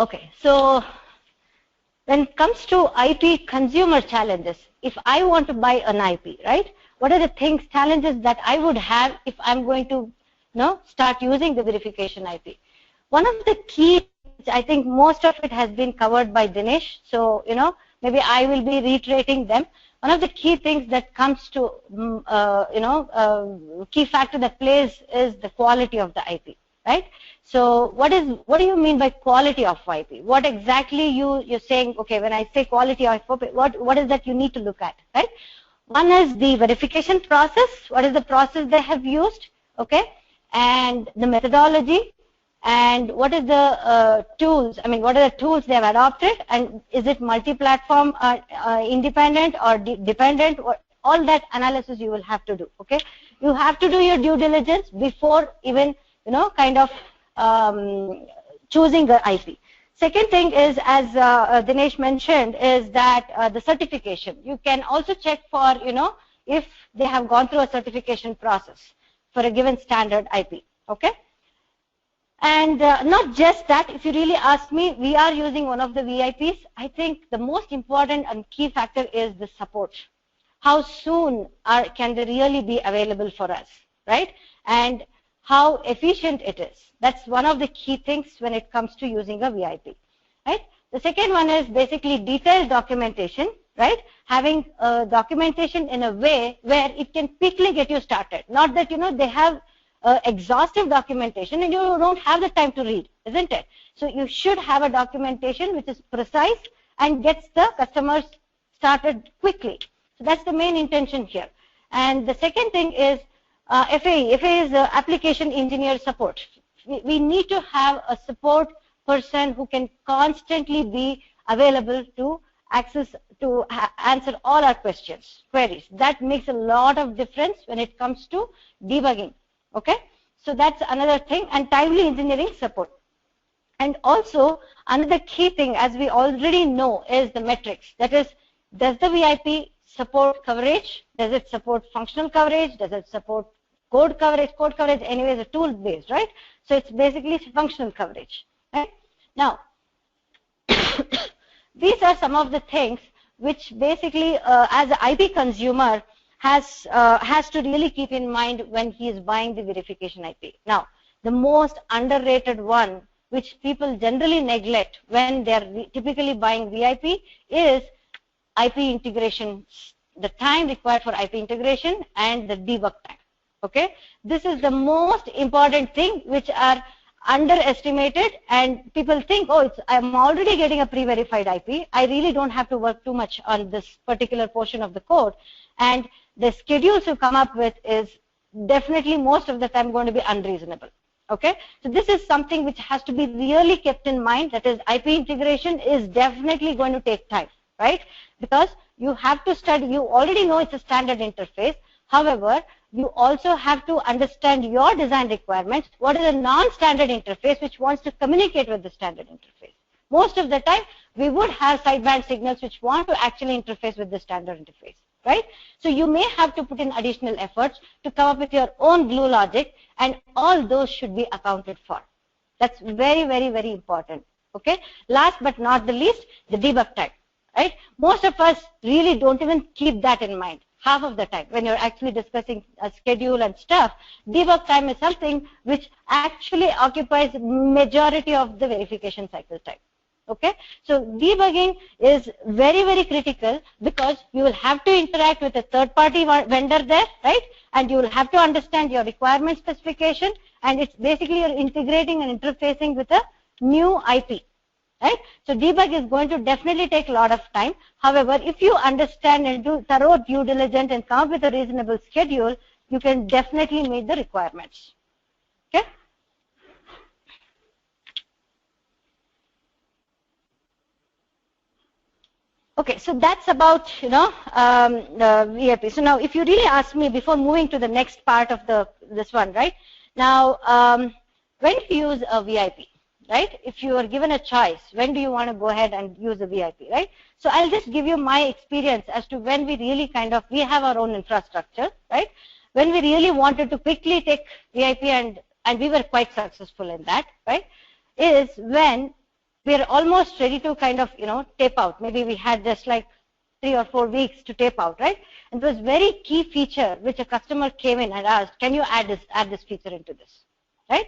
Okay, so when it comes to IP consumer challenges, if I want to buy an IP, right, what are the challenges that I would have if I'm going to, start using the verification IP? One of the key, I think most of it has been covered by Dinesh, so, maybe I will be reiterating them. One of the key things that comes to, key factor that plays is the quality of the IP, right? So what do you mean by quality of IP? What exactly you're saying? Okay, when I say quality of IP, what is that you need to look at, right? One is the verification process. What is the process they have used? Okay, and the methodology, and what is the tools? I mean, what are the tools they have adopted, and is it multi-platform, independent or dependent? All that analysis you will have to do. Okay, you have to do your due diligence before even kind of choosing the IP. Second thing is, as Dinesh mentioned, is that the certification. You can also check for, if they have gone through a certification process for a given standard IP. Okay. And not just that, if you really ask me, we are using one of the VIPs. I think the most important and key factor is the support. How soon can they really be available for us, right? And how efficient it is. That's one of the key things when it comes to using a VIP, right? The second one is basically detailed documentation, right? Having documentation in a way where it can quickly get you started. Not that, they have exhaustive documentation and you don't have the time to read, isn't it? So you should have a documentation which is precise and gets the customers started quickly. So that's the main intention here. And the second thing is FAE. FAE is application engineer support. We need to have a support person who can constantly be available to answer all our queries. That makes a lot of difference when it comes to debugging. Okay, so that's another thing, and timely engineering support. And also another key thing, as we already know, is the metrics. That is, does the VIP support coverage? Does it support functional coverage? Does it support code coverage? Code coverage anyway is a tool based, right? So it's basically functional coverage, right? Now, these are some of the things which basically, as an IP consumer, has to really keep in mind when he is buying the verification IP. Now, the most underrated one, which people generally neglect when they are typically buying VIP, is IP integration, the time required for IP integration and the debug time. Okay, this is the most important thing which are underestimated, and people think, oh, I'm already getting a pre-verified IP. I really don't have to work too much on this particular portion of the code. And the schedules you come up with is definitely most of the time going to be unreasonable. Okay, so this is something which has to be really kept in mind. That is, IP integration is definitely going to take time, right? Because you have to study. You already know it's a standard interface. However, you also have to understand your design requirements. What is a non-standard interface which wants to communicate with the standard interface? Most of the time, we would have sideband signals which want to actually interface with the standard interface, right? So you may have to put in additional efforts to come up with your own glue logic, and all those should be accounted for. That's very, very, very important. Okay. Last but not the least, the debug time, right? Most of us really don't even keep that in mind. Half of the time when you're actually discussing a schedule and stuff, debug time is something which actually occupies majority of the verification cycle time. Okay, so debugging is very, very critical because you will have to interact with a third-party vendor there, right? And you will have to understand your requirement specification, and it's basically you're integrating and interfacing with a new IP. Right? So debug is going to definitely take a lot of time. However, if you understand and do thorough due diligence and come up with a reasonable schedule, you can definitely meet the requirements. Okay? Okay, so that's about, the VIP. So now, if you really ask me before moving to the next part of this one, right? Now, when do you use a VIP? Right? If you are given a choice, when do you want to go ahead and use a VIP, right? So I'll just give you my experience as to when we really we have our own infrastructure, right? When we really wanted to quickly take VIP, and we were quite successful in that, right? Is when we are almost ready to kind of, tape out. Maybe we had just like 3 or 4 weeks to tape out, right? And it was very key feature which a customer came in and asked, can you add this feature into this, right?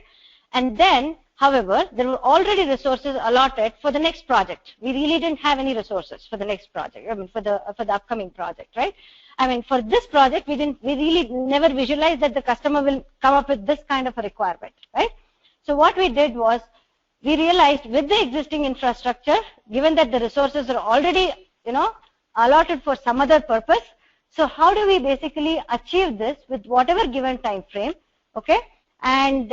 And then, however, there were already resources allotted for the next project. We really didn't have any resources for the next project. I mean, for the upcoming project, right? I mean, for this project, we really never visualized that the customer will come up with this kind of a requirement, right? So what we did was, we realized with the existing infrastructure, given that the resources are already, allotted for some other purpose, so how do we basically achieve this with whatever given time frame, okay, and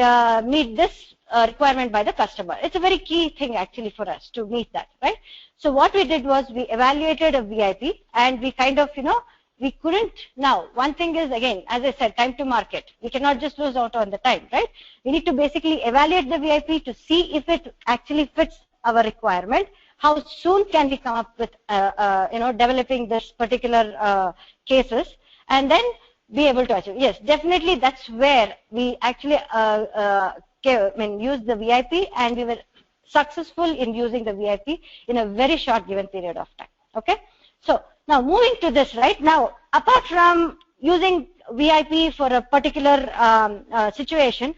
meet this requirement by the customer? It's a very key thing actually for us to meet that, right? So what we did was, we evaluated a VIP, and we kind of, we couldn't. Now, one thing is, again, as I said, time to market. We cannot just lose out on the time, right? We need to basically evaluate the VIP to see if it actually fits our requirement. How soon can we come up with, developing this particular cases, and then be able to achieve. Yes, definitely, that's where we actually use the VIP, and we were successful in using the VIP in a very short given period of time. Okay, so now moving to this, right? Now, apart from using VIP for a particular situation,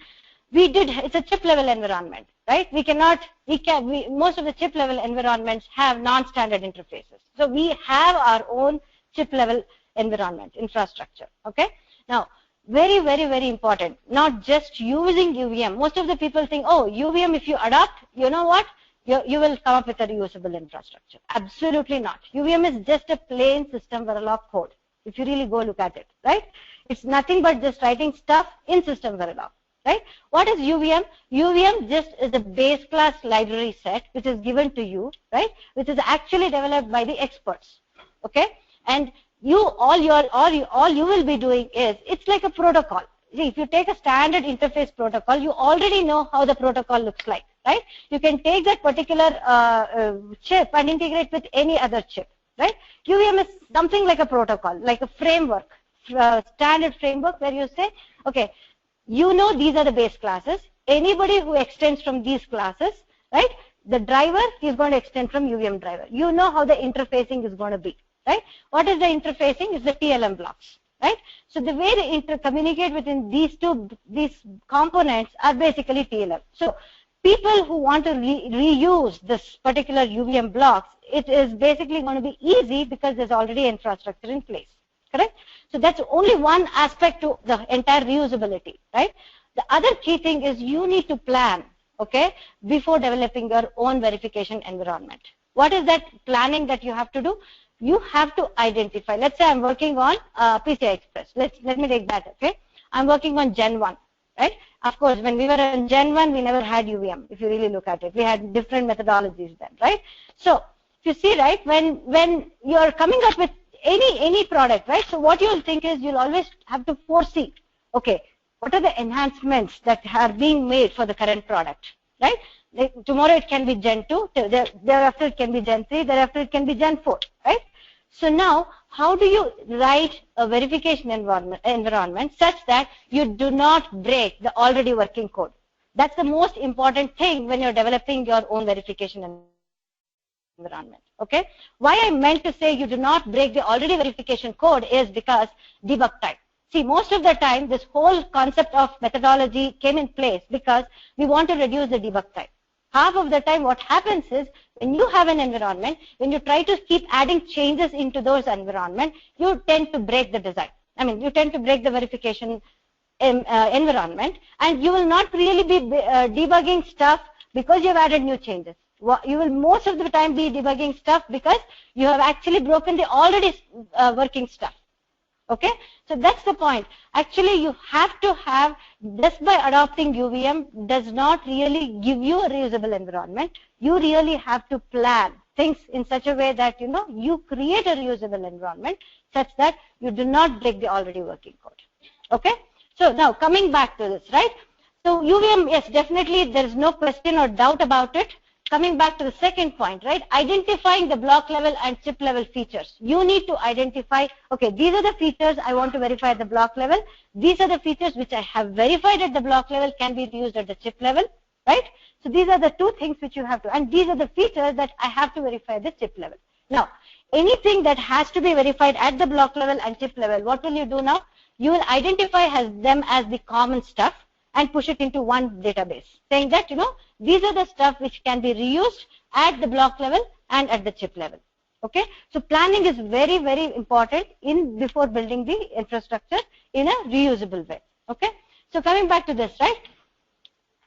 it's a chip level environment, right? Most of the chip level environments have non-standard interfaces. So we have our own chip level environment infrastructure. Okay, now very, very, very important, not just using UVM. Most of the people think, oh, UVM, if you adopt, you know what, you will come up with a reusable infrastructure. Absolutely not. UVM is just a plain system Verilog code, if you really go look at it, right? It's nothing but just writing stuff in system Verilog, right? What is UVM? UVM just is a base class library set which is given to you, right? Which is actually developed by the experts, okay? And all you will be doing is, it's like a protocol. See, if you take a standard interface protocol, you already know how the protocol looks like, right? You can take that particular chip and integrate with any other chip, right? UVM is something like a protocol, like a framework, standard framework where you say, okay, these are the base classes. Anybody who extends from these classes, right? The driver is going to extend from UVM driver. You know how the interfacing is going to be, right? What is the interfacing? Is the TLM blocks, right? So the way they intercommunicate within these components are basically TLM. So people who want to reuse this particular UVM blocks, it is basically going to be easy because there's already infrastructure in place, correct? So that's only one aspect to the entire reusability, right? The other key thing is you need to plan, okay, before developing your own verification environment. What is that planning that you have to do? You have to identify. Let's say I'm working on PCI Express. Let me take that, okay? I'm working on Gen 1, right? Of course, when we were in Gen 1, we never had UVM, if you really look at it. We had different methodologies then, right? So, if you see, right, when you're coming up with any product, right? So, what you'll think is you'll always have to foresee, okay, what are the enhancements that are being made for the current product, right? Like, tomorrow it can be Gen 2, thereafter it can be Gen 3, thereafter it can be Gen 4, right? So now, how do you write a verification environment such that you do not break the already working code? That's the most important thing when you're developing your own verification environment, okay? Why I meant to say you do not break the already verification code is because debug time. See, most of the time, this whole concept of methodology came in place because we want to reduce the debug time. Half of the time, what happens is, when you have an environment, when you try to keep adding changes into those environment, you tend to break the design. I mean, you tend to break the verification environment, and you will not really be debugging stuff because you have added new changes. You will most of the time be debugging stuff because you have actually broken the already working stuff. Okay, so that's the point. Actually, you have to have, just by adopting UVM does not really give you a reusable environment. You really have to plan things in such a way that, you create a reusable environment such that you do not break the already working code. Okay, so now coming back to this, right? So UVM, yes, definitely there is no question or doubt about it. Coming back to the second point, right? Identifying the block level and chip level features. You need to identify, okay, these are the features I want to verify at the block level. These are the features which I have verified at the block level can be used at the chip level. right? So these are the two things which you have to, and these are the features that I have to verify at the chip level. Now, anything that has to be verified at the block level and chip level, what will you do now? You will identify them as the common stuff and push it into one database, saying that, these are the stuff which can be reused at the block level and at the chip level. Okay, so planning is very, very important before building the infrastructure in a reusable way. Okay, so coming back to this, right?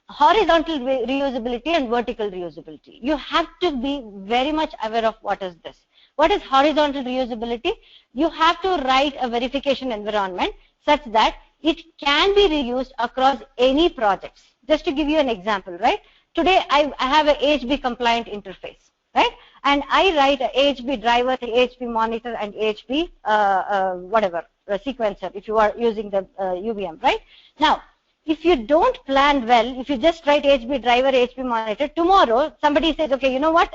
Horizontal reusability and vertical reusability. You have to be very much aware of what is this. What is horizontal reusability? You have to write a verification environment such that it can be reused across any projects. Just to give you an example, right? Today I have a AHB compliant interface, right? And I write a AHB driver, the AHB monitor, and AHB sequencer if you are using the UVM, right? Now, if you don't plan well, if you just write AHB driver, AHB monitor, tomorrow somebody says, okay, you know what?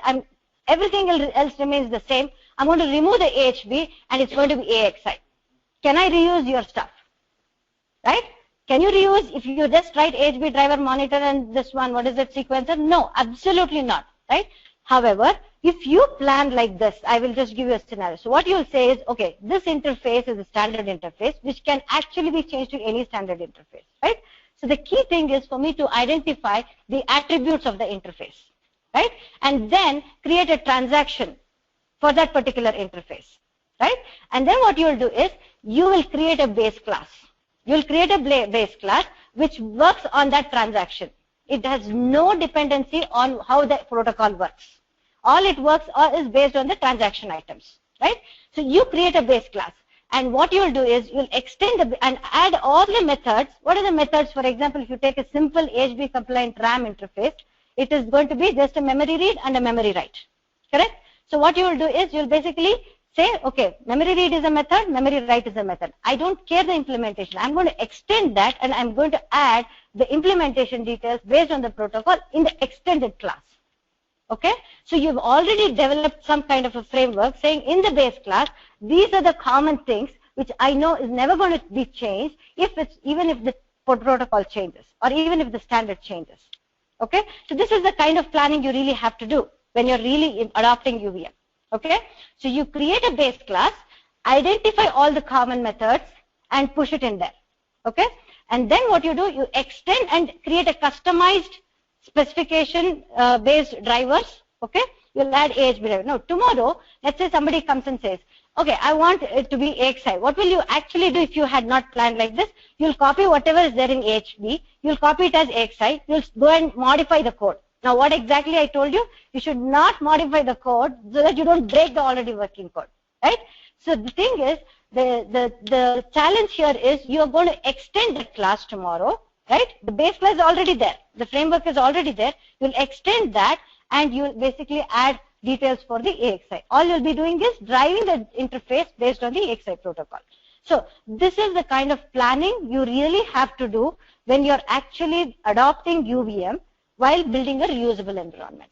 Everything else remains the same. I'm going to remove the AHB and it's going to be AXI. Can I reuse your stuff? Right? Can you reuse if you just write AHB driver, monitor, and this one, what is it, sequencer? No, absolutely not. Right? However, if you plan like this, I will just give you a scenario. So what you'll say is, okay, this interface is a standard interface which can actually be changed to any standard interface. Right? So the key thing is for me to identify the attributes of the interface. Right? And then create a transaction for that particular interface. Right? And then what you will do is you will create a base class. You will create a base class which works on that transaction. It has no dependency on how the protocol works. All it works is based on the transaction items. Right? So you create a base class. And what you will do is you will extend and add all the methods. What are the methods? For example, if you take a simple AHB compliant RAM interface, it is going to be just a memory read and a memory write. Correct? So what you will do is you will basically say, okay, memory read is a method, memory write is a method. I don't care the implementation. I'm going to extend that and I'm going to add the implementation details based on the protocol in the extended class. Okay? So you've already developed some kind of a framework saying in the base class, these are the common things which I know is never going to be changed even if the protocol changes or even if the standard changes. Okay? So this is the kind of planning you really have to do when you're really adopting UVM. Okay? So you create a base class, identify all the common methods and push it in there. Okay? And then what you do, you extend and create a customized specification based drivers. Okay? You'll add AHB driver. Now tomorrow, let's say somebody comes and says, okay, I want it to be AXI. What will you actually do if you had not planned like this? You'll copy whatever is there in AHB. You'll copy it as AXI. You'll go and modify the code. Now what exactly I told you? You should not modify the code so that you don't break the already working code. Right? So the thing is, the challenge here is you are going to extend the class tomorrow. Right? The base class is already there. The framework is already there. You'll extend that and you'll basically add details for the AXI. All you'll be doing is driving the interface based on the AXI protocol. So this is the kind of planning you really have to do when you're actually adopting UVM while building a reusable environment.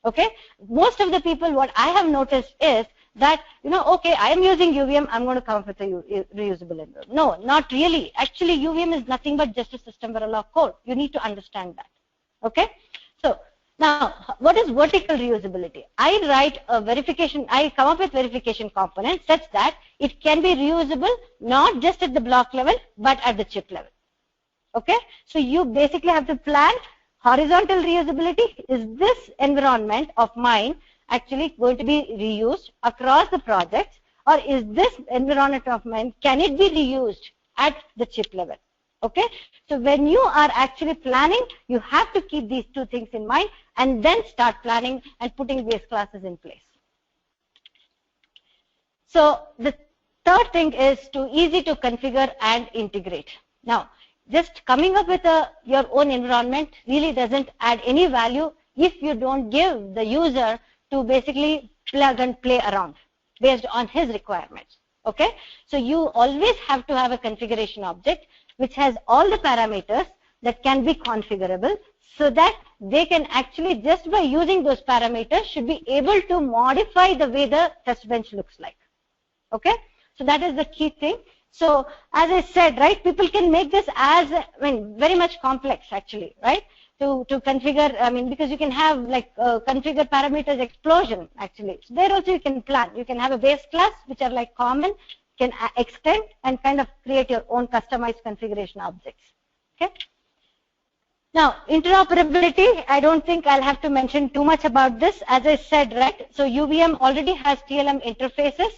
Okay? Most of the people, what I have noticed is that, okay, I am using UVM, I'm going to come up with a reusable environment. No, not really. Actually, UVM is nothing but just a system Verilog code. You need to understand that. Okay? So, now, what is vertical reusability? I write a verification, I come up with verification components such that it can be reusable not just at the block level, but at the chip level. Okay? So, you basically have to plan horizontal reusability. Is this environment of mine actually going to be reused across the projects, or is this environment of mine, can it be reused at the chip level? Okay? So when you are actually planning, you have to keep these two things in mind and then start planning and putting base classes in place. So the third thing is easy to configure and integrate. Now, just coming up with your own environment really doesn't add any value if you don't give the user to basically plug and play around based on his requirements. Okay? So you always have to have a configuration object which has all the parameters that can be configurable so that they can actually, just by using those parameters, should be able to modify the way the test bench looks like. Okay? So that is the key thing. So as I said, right, people can make this as, very much complex actually, right? to configure, I mean, because you can have like configure parameters explosion actually. So there also you can plan. You can have a base class which are like common, can extend and kind of create your own customized configuration objects. Okay. Now, interoperability, I don't think I'll have to mention too much about this. As I said, right, so UVM already has TLM interfaces,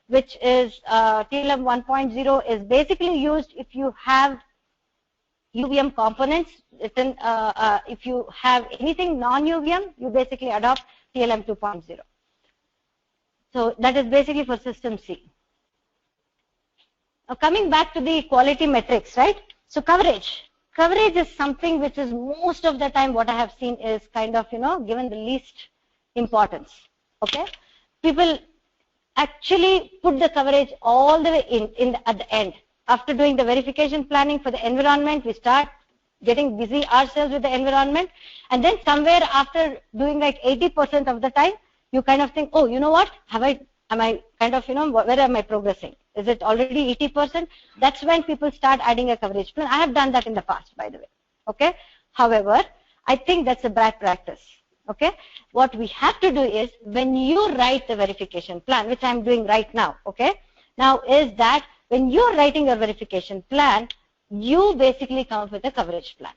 which is TLM 1.0 is basically used if you have UVM components. If you have anything non-UVM, you basically adopt TLM 2.0. So that is basically for system C. Now coming back to the quality metrics, right? So coverage. Coverage is something which is most of the time what I have seen is kind of, given the least importance. Okay? People actually put the coverage all the way at the end. After doing the verification planning for the environment, we start getting busy ourselves with the environment. And then somewhere after doing like 80% of the time, you kind of think, oh, you know what? Am I kind of, where am I progressing? Is it already 80%? That's when people start adding a coverage plan. I have done that in the past, by the way. Okay. However, I think that's a bad practice. Okay. What we have to do is when you write the verification plan, which I'm doing right now. Okay. Now is that when you're writing your verification plan, you basically come up with a coverage plan.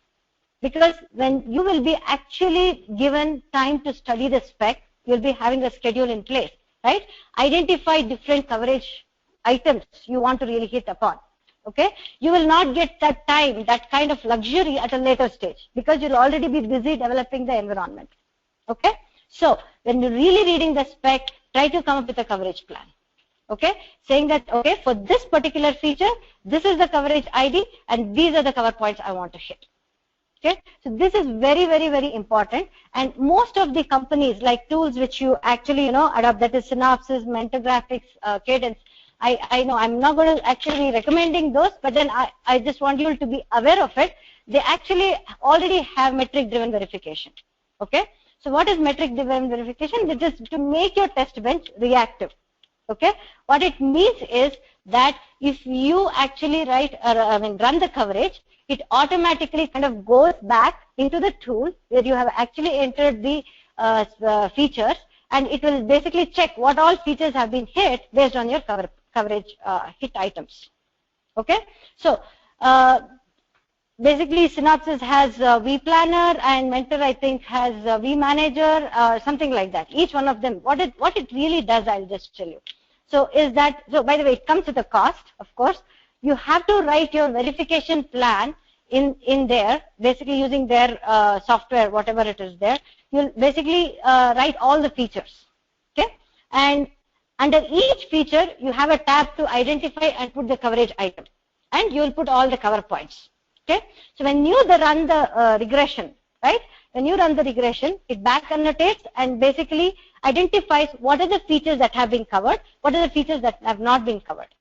Because when you will be actually given time to study the spec, you'll be having a schedule in place, right? Identify different coverage items you want to really hit upon. Okay, you will not get that time, that kind of luxury at a later stage because you'll already be busy developing the environment. Okay, so when you're really reading the spec, try to come up with a coverage plan. Okay, saying that, okay, for this particular feature, this is the coverage ID and these are the cover points I want to hit. Okay, so this is very, very, very important. And most of the companies, like tools which you actually, adopt, that is Synopsys, Mentor Graphics, Cadence, I know I'm not going to actually be recommending those, but then I just want you to be aware of it. They actually already have metric-driven verification. Okay, so what is metric-driven verification? It is to make your test bench reactive. Okay, what it means is that if you actually run the coverage, it automatically kind of goes back into the tool where you have actually entered the features, and it will basically check what all features have been hit based on your coverage hit items. Okay, so basically Synopsys has vPlanner and Mentor I think has vManager, something like that. Each one of them, what it really does, I'll just tell you. So is that, so by the way, it comes with a cost, of course. You have to write your verification plan in there, basically using their software, whatever it is there. You'll basically write all the features. Okay, and under each feature, you have a tab to identify and put the coverage item, and you will put all the cover points. Okay, so when you run the regression, right? When you run the regression, it back annotates and basically identifies what are the features that have been covered, what are the features that have not been covered.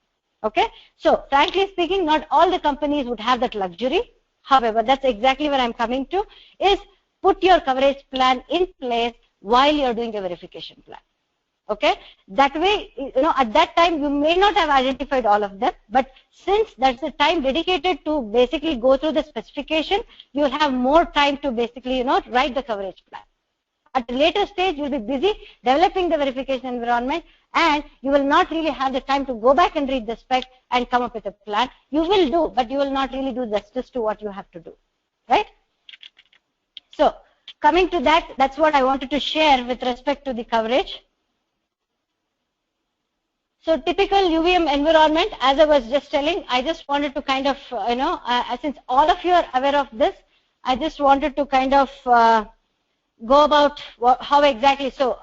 Okay, so frankly speaking, not all the companies would have that luxury. However, that's exactly where I'm coming to, is put your coverage plan in place while you're doing the verification plan. Okay, that way, at that time you may not have identified all of them, but since that's the time dedicated to basically go through the specification, you'll have more time to basically, write the coverage plan. At a later stage, you'll be busy developing the verification environment, and you will not really have the time to go back and read the spec and come up with a plan. You will do, but you will not really do justice to what you have to do, right? So, coming to that, that's what I wanted to share with respect to the coverage. So typical UVM environment, as I was just telling, I just wanted to kind of, since all of you are aware of this, I just wanted to kind of go about how exactly. So,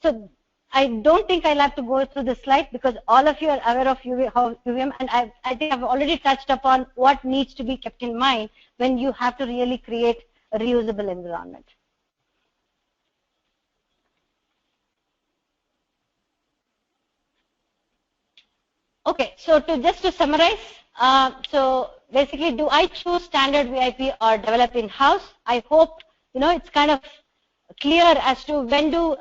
so I don't think I'll have to go through the slide because all of you are aware of UVM, and I think I've already touched upon what needs to be kept in mind when you have to really create a reusable environment. Okay, so just to summarize, so basically, do I choose standard VIP or develop in-house? I hope it's kind of clear as to when do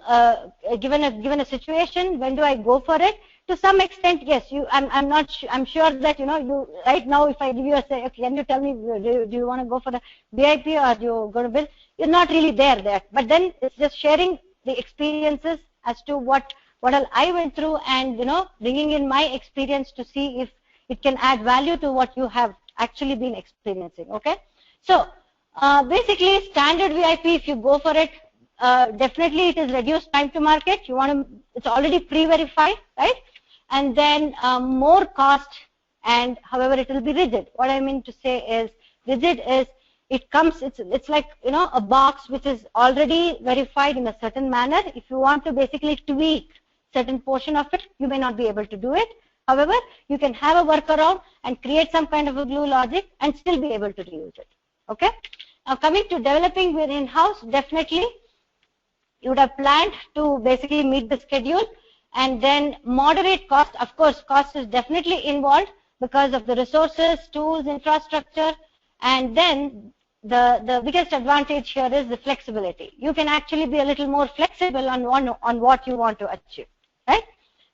given a situation, when do I go for it? to some extent, yes, I'm sure that, you right now, if I give you a say, okay, can you tell me, do you want to go for the VIP or you're going to build? You're not really there. But then it's just sharing the experiences as to what all I went through, and, bringing in my experience to see if it can add value to what you have actually been experiencing. Okay. So basically, standard VIP, if you go for it, definitely it is reduced time to market. It's already pre-verified, right? And then more cost, and however it will be rigid. What I mean to say is, rigid is it's like, a box which is already verified in a certain manner. If you want to basically tweak certain portion of it, you may not be able to do it. However, you can have a workaround and create some kind of a glue logic and still be able to reuse it. Okay. Now coming to developing with in-house, definitely you would have planned to basically meet the schedule, and then moderate cost. Of course, cost is definitely involved because of the resources, tools, infrastructure, and then the biggest advantage here is the flexibility. You can actually be a little more flexible on what you want to achieve, right?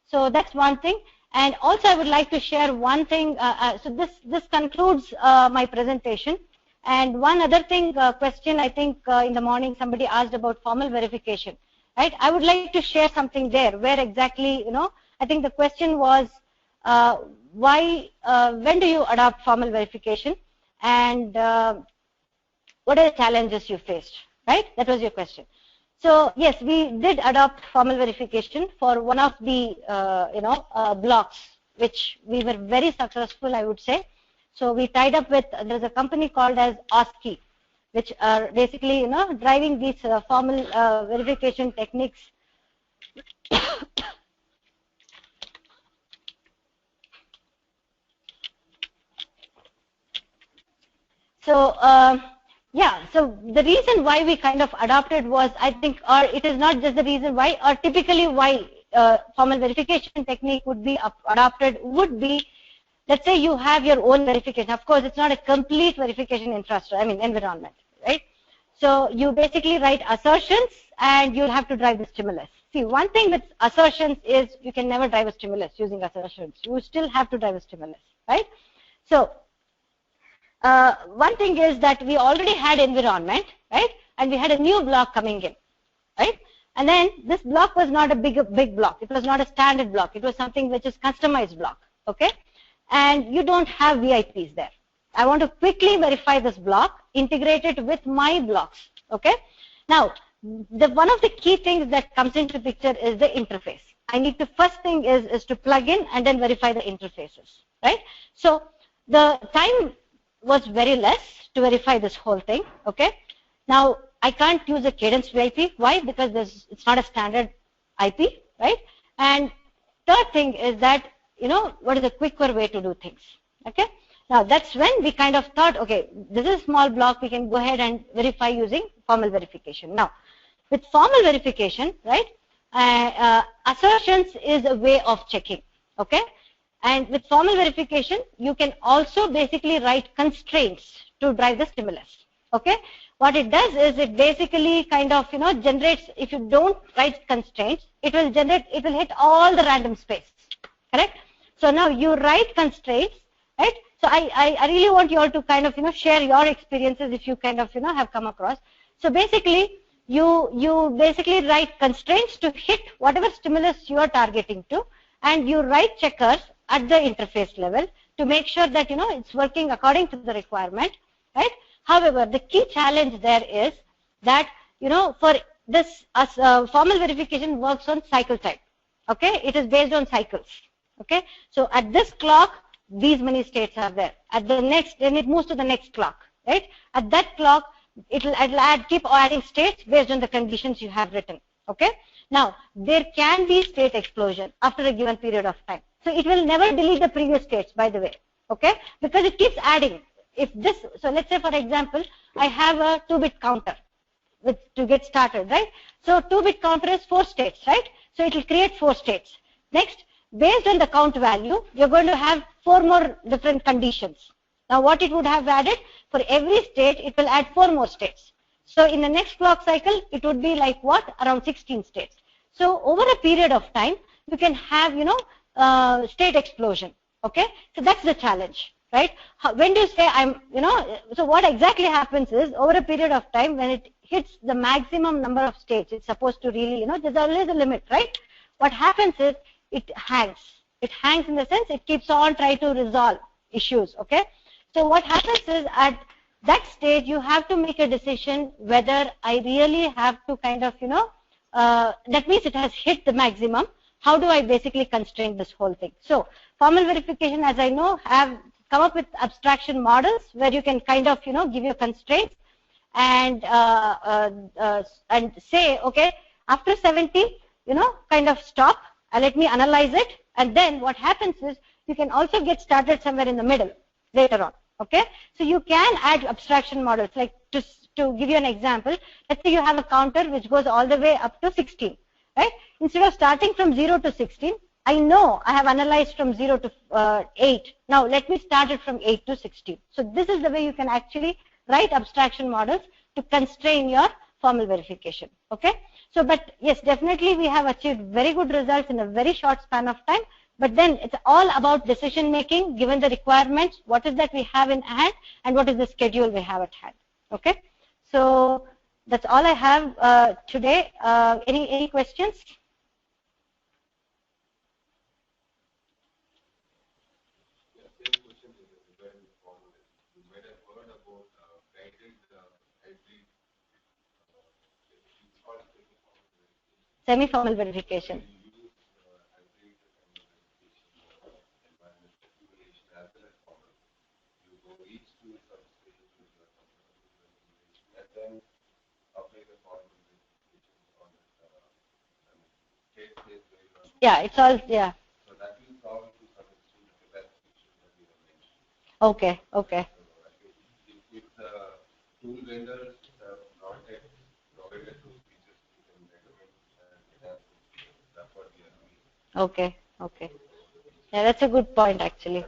So that's one thing. And also I would like to share one thing. So this concludes my presentation. And one other thing, question, I think in the morning somebody asked about formal verification, right? I would like to share something there where exactly, I think the question was, when do you adopt formal verification, and what are the challenges you faced, right? That was your question. So yes, we did adopt formal verification for one of the, blocks, which we were very successful, I would say. So we tied up with, there's a company called as OSCE, which are basically, driving these formal verification techniques. So, yeah, so the reason why we kind of adopted was, I think, or it is not just the reason why, or typically why formal verification technique would be adopted would be, let's say you have your own verification. Of course, it's not a complete verification environment, right? So you basically write assertions and you'll have to drive the stimulus. See, one thing with assertions is you can never drive a stimulus using assertions. You still have to drive a stimulus, right? So one thing is that we already had environment, right? And we had a new block coming in, right? And then this block was not a big block. It was not a standard block. It was something which is customized block, okay? And you don't have VIPs there. I want to quickly verify this block, integrate it with my blocks, okay? Now, one of the key things that comes into the picture is the interface. I need to, first thing is to plug in and then verify the interfaces, right? So the time was very less to verify this whole thing, okay? Now, I can't use a cadence VIP. Why? Because it's not a standard IP, right? And third thing is that, what is a quicker way to do things, okay? Now, that's when we kind of thought, okay, this is a small block, we can go ahead and verify using formal verification. Now, with formal verification, right, assertions is a way of checking, okay? And with formal verification, you can also basically write constraints to drive the stimulus, okay? What it does is it basically kind of, generates, if you don't write constraints, it will hit all the random space, correct? So now you write constraints, right? So I really want you all to kind of, share your experiences if you kind of, have come across. So basically, you basically write constraints to hit whatever stimulus you are targeting to, and you write checkers at the interface level to make sure that, it's working according to the requirement, right? However, the key challenge there is that, for this, formal verification works on cycle time, okay? It is based on cycles, okay? So at this clock, these many states are there. At the next, then it moves to the next clock, right? At that clock, it'll keep adding states based on the conditions you have written, okay? Now, there can be state explosion after a given period of time. So it will never delete the previous states, by the way, okay? Because it keeps adding. So let's say, for example, I have a 2-bit counter to get started, right? So 2-bit counter is 4 states, right? So it will create 4 states. Next, based on the count value, you're going to have 4 more different conditions. Now, what it would have added, for every state, it will add 4 more states. So in the next clock cycle, it would be like what? Around 16 states. So over a period of time, you can have, state explosion. Okay, so that's the challenge, right? When do you say so what exactly happens is over a period of time when it hits the maximum number of states, it's supposed to really, there's always a limit, right? What happens is it hangs. It hangs in the sense it keeps on trying to resolve issues, okay? So what happens is at that stage you have to make a decision whether I really have to kind of, that means it has hit the maximum. How do I basically constrain this whole thing? So formal verification, as I know, have come up with abstraction models where you can kind of, give your constraints and say, okay, after 70, kind of stop and let me analyze it. And then what happens is you can also get started somewhere in the middle later on. Okay, so you can add abstraction models. Like to give you an example, let's say you have a counter which goes all the way up to 16, right? Instead of starting from 0 to 16, I know I have analyzed from 0 to 8. Now let me start it from 8 to 16. So this is the way you can actually write abstraction models to constrain your formal verification. Okay, so but yes, definitely we have achieved very good results in a very short span of time. But then it's all about decision making given the requirements, what is that we have in hand and what is the schedule we have at hand. Okay, so that's all I have today. Any questions? Semi-formal verification. Yeah, it's all, yeah. Okay, okay. Okay, okay. Yeah, that's a good point actually.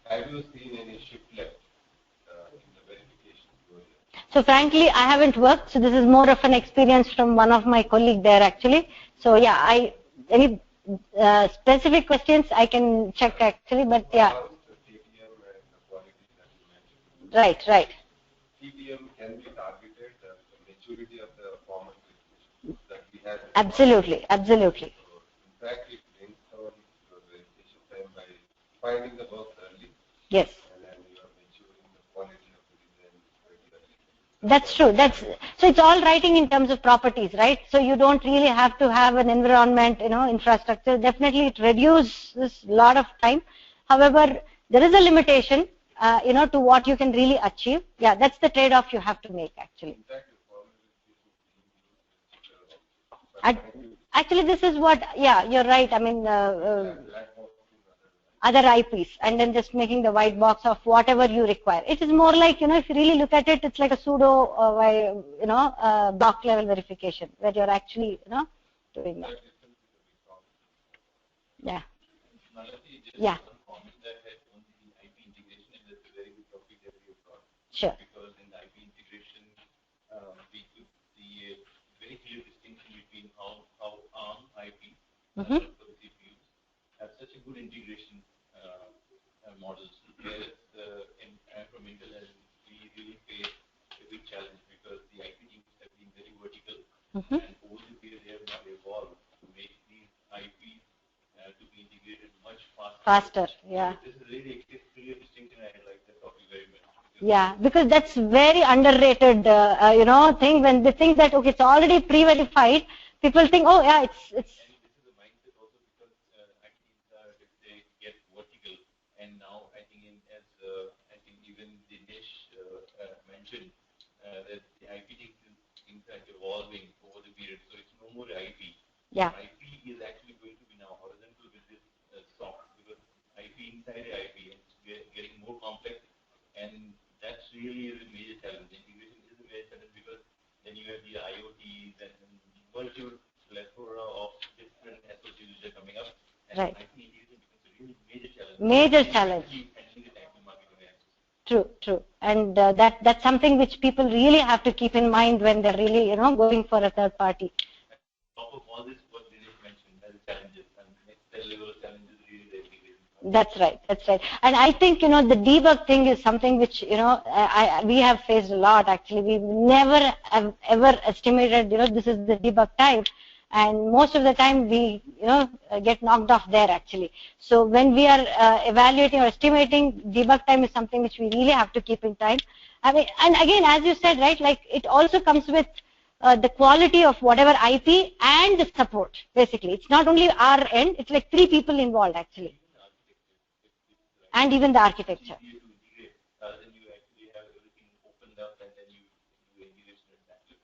Have you seen any shift left in the verification process? So frankly, I haven't worked, so this is more of an experience from one of my colleagues there actually. So yeah, any specific questions I can check actually, but yeah. Right, right. TDM can be targeted the maturity of the formal verification that we had. Absolutely, absolutely. So in fact, it brings down your verification time by finding the bugs early. Yes. And then you are maturing the quality of the design very early. That's true. So it's all writing in terms of properties, right? So you don't really have to have an environment, infrastructure. Definitely it reduces a lot of time. However, there is a limitation, to what you can really achieve. Yeah, that's the trade-off you have to make actually. Actually, this is what, yeah, you're right. I mean, other IPs and then just making the white box of whatever you require. It is more like, if you really look at it, it's like a pseudo, block level verification where you're actually, doing that. Yeah. Yeah. Sure. Because in the IP integration, we could see a very clear distinction between how ARM IP for the CPUs have such a good integration models. Whereas from Intel, we really face a big challenge because the IP teams have been very vertical, and over the period they have not evolved to make these IPs to be integrated much faster. Faster, yeah. So this is really a clear distinction. I like that topic very much. Yeah, because that's very underrated, thing. When they think that okay, it's already pre-verified, people think, oh yeah, it's. And this is a mindset also because if they get vertical, and now I think even Dinesh mentioned that the IP things are evolving over the period, so it's no more IP. Yeah. IP is actually going to be now horizontal with this soft because IP inside IP and it's getting more complex, and that's really a major challenge. Integration is a major challenge because then you have the IoTs and multiple plethora of different SOCs which are coming up. And right. IP integration becomes a really major challenge. Major challenge. The time to market. True, true. And that's something which people really have to keep in mind when they're really, going for a third party. Top of all this, what Dinesh mentioned as challenges, and next level of challenges really the integration. That's right. That's right. And I think, the debug thing is something which, we have faced a lot actually. We've never have ever estimated, this is the debug time. And most of the time we, get knocked off there actually. So when we are evaluating or estimating, debug time is something which we really have to keep in time. I mean, and again, as you said, right, like it also comes with the quality of whatever IP and the support, basically. It's not only our end, it's like three people involved actually. And even the architecture.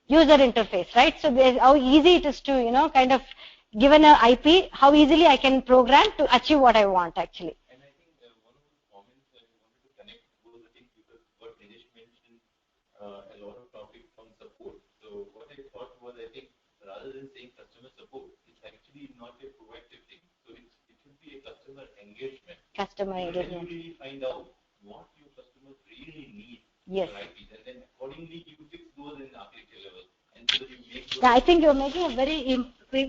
User interface, right? So how easy it is to, kind of, given an IP, how easily I can program to achieve what I want actually. And I think one of the comments I wanted to connect was, I think, because what Dinesh mentioned, a lot of topics on support. So what I thought was, I think, rather than saying customer support, it's actually not a proactive thing. So it should be a customer engagement. Customer engagement. And then you really find out what your customers really need. Yes. For IPs, and then accordingly you fix those in the architecture level. And so that you make those. Yeah, I think you're making a very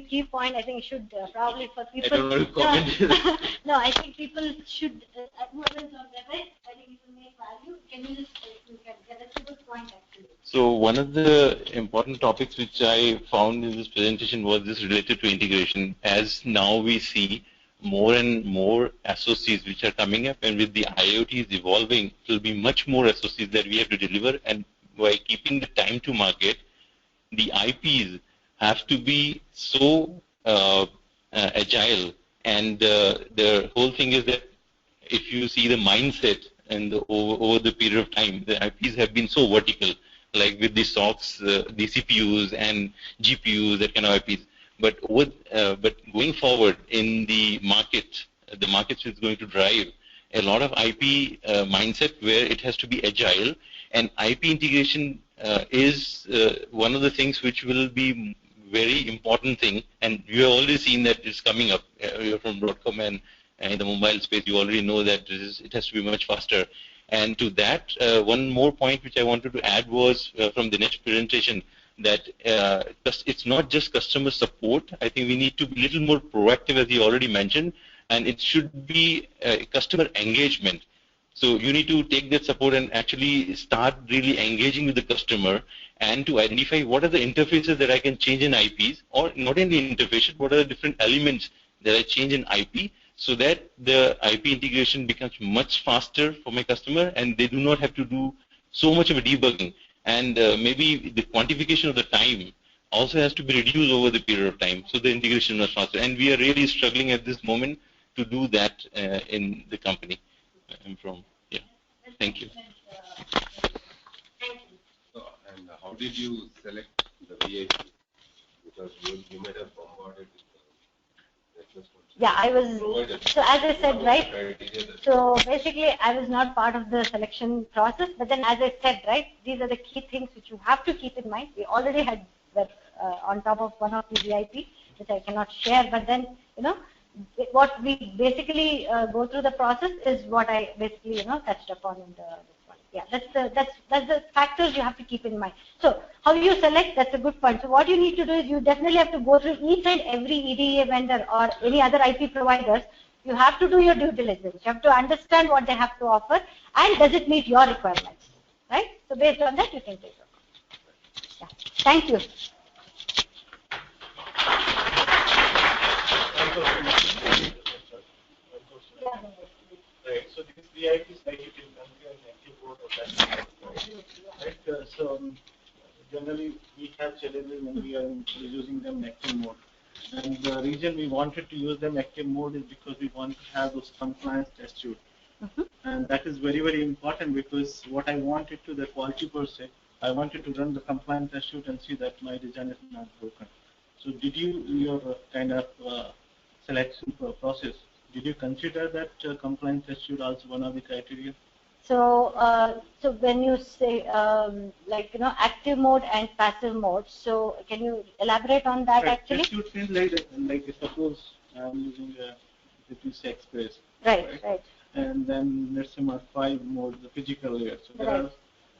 key point. I think you should probably for people. I don't want to comment. No, I think people should. Whoever's on the right, I think it will make value. Can you just that's a good point actually. So one of the important topics which I found in this presentation was this related to integration. As now we see more and more SOCs which are coming up, and with the IoTs evolving, it will be much more SOCs that we have to deliver, and by keeping the time to market, the IPs have to be so agile, and the whole thing is that if you see the mindset and over the period of time, the IPs have been so vertical, like with the SOCs, the CPUs and GPUs, that kind of IPs. But going forward in the market is going to drive a lot of IP mindset where it has to be agile, and IP integration is one of the things which will be very important thing, and you have already seen that it's coming up. You're from Broadcom, and in the mobile space, you already know that it has to be much faster. And to that, one more point which I wanted to add was from the next presentation, that it's not just customer support. I think we need to be a little more proactive, as you already mentioned, and it should be customer engagement. So you need to take that support and actually start really engaging with the customer, and to identify what are the interfaces that I can change in IPs, or not in the interface, what are the different elements that I change in IP, so that the IP integration becomes much faster for my customer, and they do not have to do so much of a debugging. And maybe the quantification of the time also has to be reduced over the period of time, so the integration is faster. And we are really struggling at this moment to do that in the company I'm from. Yeah. Thank you. So, and how did you select the VIP? Because you might have bombarded with the request. Yeah, I was, so as I said, right, so basically I was not part of the selection process, but then as I said, right, these are the key things which you have to keep in mind. We already had that on top of one of the VIP, which I cannot share, but then, what we basically go through the process is what I basically, touched upon in the yeah, that's the factors you have to keep in mind. So how you select, that's a good point. So what you need to do is you definitely have to go through each and every EDA vendor or any other IP providers. You have to do your due diligence. You have to understand what they have to offer and does it meet your requirements, right? So based on that, you can take it. Yeah. Thank you. Right. So these VIPs, like you can compare an active board of that. Right. So generally we have challenges when we are using them in active mode. And the reason we wanted to use them active mode is because we want to have those compliance test suite. And that is very, very important, because what I wanted to the quality per se, I wanted to run the compliance test suite and see that my design is not broken. So did you, your kind of selection process, did you consider that compliance test suite also one of the criteria? So, so when you say like active mode and passive mode, so can you elaborate on that actually? Test suite means like suppose I'm using the PCI Express. Right. And then let's say Mark 5 more the physical layer. So there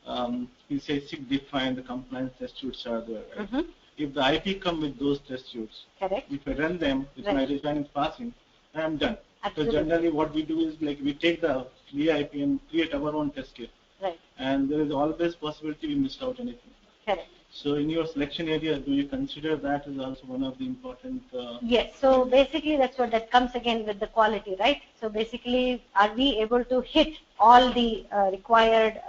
are PCI 6 defined the compliance test suites are there. Right? If the IP come with those test suites, correct. if I run them, if my design is passing, I'm done. Absolutely. So generally what we do is like we take the VIP and create our own test kit. Right. And there is always possibility we missed out anything. Correct. So in your selection area, do you consider that as also one of the important? Yes. So basically, that's what that comes again with the quality, right? So basically, are we able to hit all the required,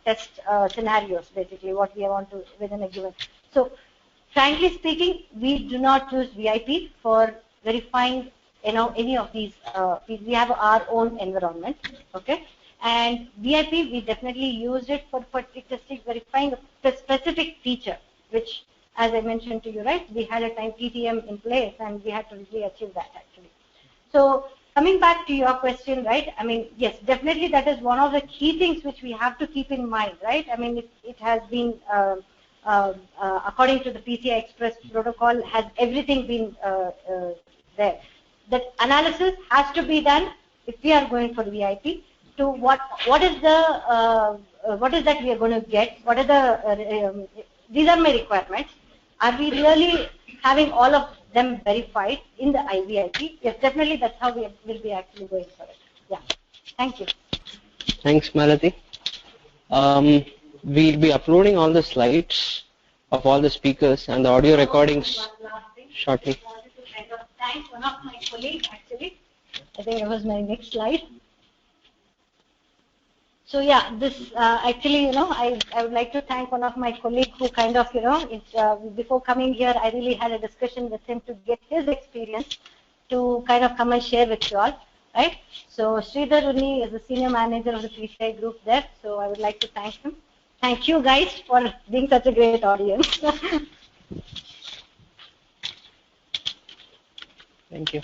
test scenarios? Basically, what we want to within a given. So, frankly speaking, we do not use VIP for verifying, any of these. We have our own environment, okay? And VIP, we definitely used it for testing, verifying a specific feature, which, as I mentioned to you, right, we had a time TTM in place, and we had to really achieve that, actually. So, coming back to your question, right, I mean, yes, definitely that is one of the key things which we have to keep in mind, right? I mean, it has been, according to the PCI Express protocol, has everything been there. That analysis has to be done if we are going for VIP. To what is that we are going to get? What are the these are my requirements. Are we really having all of them verified in the IVIP? Yes, definitely. That's how we will be actually going for it. Yeah. Thank you. Thanks, Malathi. We'll be uploading all the slides of all the speakers and the audio recordings shortly. Thanks one of my colleagues, actually. I think it was my next slide. So yeah, this actually, I would like to thank one of my colleagues who kind of, before coming here, I really had a discussion with him to get his experience to kind of come and share with you all, right? So Sridhar Unni is the senior manager of the PCI group there, so I would like to thank him. Thank you guys for being such a great audience. Thank you.